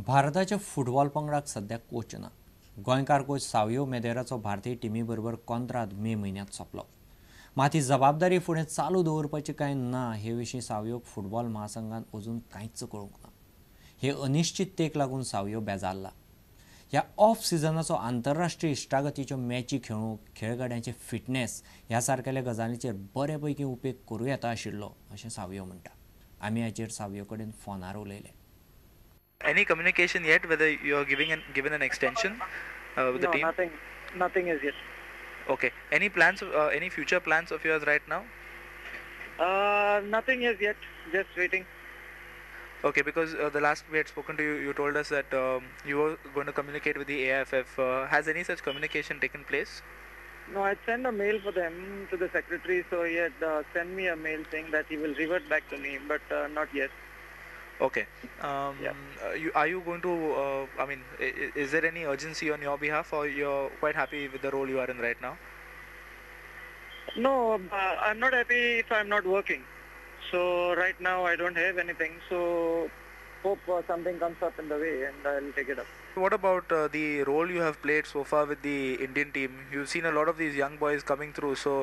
भारताच्या फुटबॉल पंगडाक सध्या कोच ना. गोंयकार कोच सावियो मेदेराचो भारतीय टिमी बरोबर कॉन्त्रात मे म्हयन्यांत सोंपलो. मात ही जबाबदारी फुडें चालू दवरपाची काय ना हे विशीं सावियोक फुटबॉल महासंघान अजून कांयच कळूंक ना. हे अनिश्चिततेक लागून सावियो बेजारला. ह्या ऑफ सिजनाचो आंतरराष्ट्रीय इश्टागतीच्यो मॅची खेळूंक खेळगड्यांचे फिटनेस ह्या सारकेल्या गजालींचेर बरे पैकी उपेग करूं येता आशिल्लो अशें सावियो म्हणटा. आमी हाचेर सावियो कडेन फोनार उलयले. Any communication yet whether you are given an extension with the No, team? nothing is yet. Okay. Any plans? Any future plans of yours right now? Nothing is yet. Just waiting. Okay, because the last we had spoken to you, you told us that you were going to communicate with the AIFF. Has any such communication taken place? No, I sent a mail for them to the secretary, so he had sent me a mail saying that he will revert back to me, but not yet. Okay. Are you going to? I mean, is there any urgency on your behalf, or you're quite happy with the role you are in right now? No, I'm not happy if I'm not working. So right now I don't have anything. So hope something comes up in the way and I'll take it up. What about the role you have played so far with the Indian team? You've seen a lot of these young boys coming through, so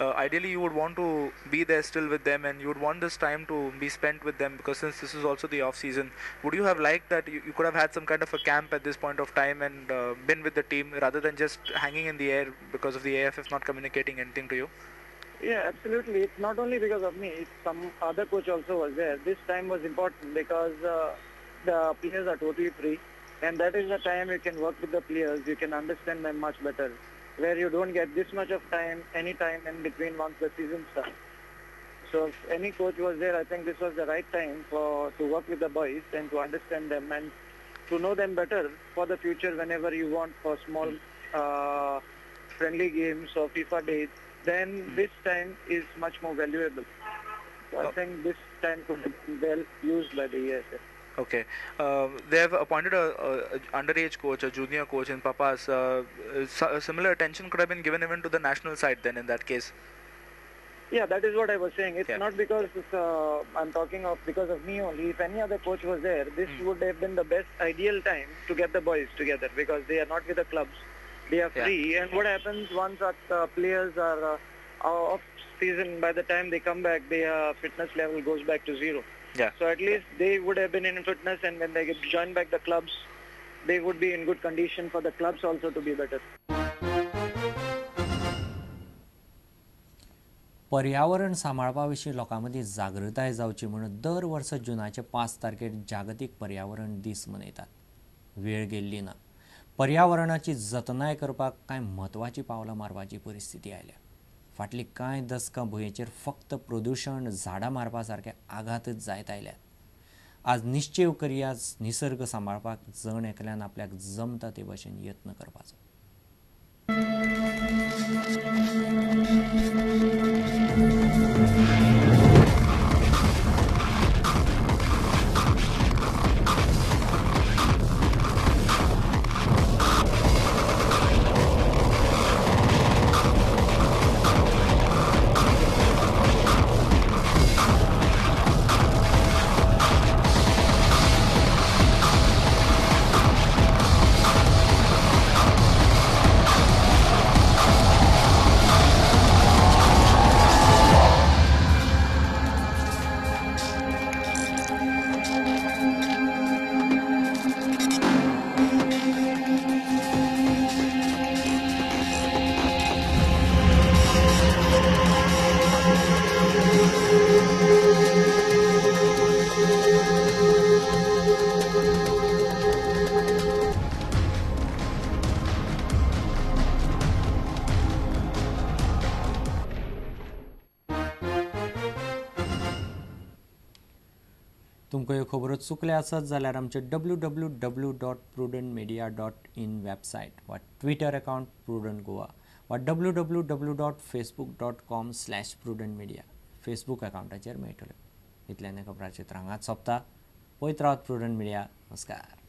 ideally you would want to be there still with them, and you would want this time to be spent with them, because since this is also the off season, would you have liked that you could have had some kind of a camp at this point of time and been with the team rather than just hanging in the air because of the AFF not communicating anything to you? Yeah, absolutely. It's not only because of me. Some other coach also was there. This time was important because the players are totally free. And that is the time you can work with the players. You can understand them much better. Where you don't get this much of time, any time in between once the season starts. So if any coach was there, I think this was the right time to work with the boys and to understand them and to know them better for the future whenever you want for small friendly games or FIFA days. Then this time is much more valuable. So I think this time could have been well used by the ESF. Okay. They have appointed a underage coach, a junior coach in Papas. Similar attention could have been given even to the national side then in that case. Yeah, that is what I was saying. It's not because I'm talking of because of me only. If any other coach was there, this would have been the best ideal time to get the boys together, because they are not with the clubs. They are free. And what happens once our players are off season, by the time they come back, their fitness level goes back to zero. Yeah. So at least they would have been in fitness, and when they join back the clubs, they would be in good condition for the clubs also to be better. पर्यावरण सांबाळपा विशीं लोकां मदीं जागृताय जावची म्हणून दर verse जुनाचे 5 तारखेर जागतीक पर्यावरण दीस मनयतात. वेळ गेल्ली ना. पर्यावरणाची जतनाय करपाक कांय म्हत्वाची पावलां मारपाची परिस्थिती आयल्या. फाटलीं कांय दशकां भुंयेचेर फक्त प्रदूशण, झाडां मारपा सारके आघातच जायत आयल्यात. आज निश्चय करया निसर्ग सांबाळपाक जण एकल्यान आपल्याक जमता ते भशेन यत्न करपाचो. तुमकां ह्यो खबरो चुकल्या आसत जाल्यार आमचे www.prudentmedia.in वेबसायट वा ट्विटर अकाउंट प्रुडंट गोवा वा www.facebook.com/prudentmedia फेसबूक अकाउंटाचेर मेळटले. इतल्यान खबराचेर हांगाच सोंपता. पळयत रावत प्रुडंट मिडिया. नमस्कार.